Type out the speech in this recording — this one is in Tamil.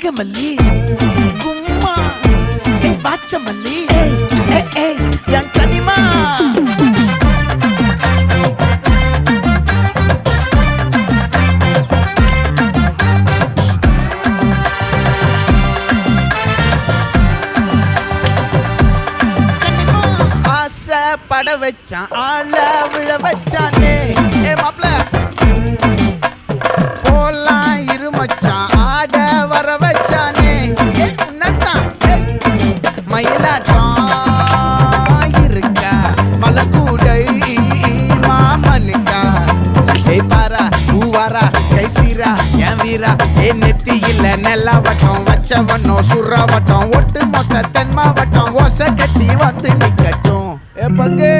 நாகமல்லி கும்மா பாச்சமல்லி என் கனிமா பட வச்சான் ஆள விழ வச்சானே மாப்ள போலாம் இருமச்சான் ஆட வர வச்சானே உன்னதான் மயிலாட்டம் இருக்கா மலக்கூடை மாமனுக்கா பாரா பூவாரா கைசீரா என் வீரா நெத்தி இல்ல நெல்லா வட்டம் வச்சவனும் சுறா வட்டம் ஒட்டு மொத்த தென் மாவட்டம் ஓசை கட்டி வந்து நிக்கட்டும் பங்கே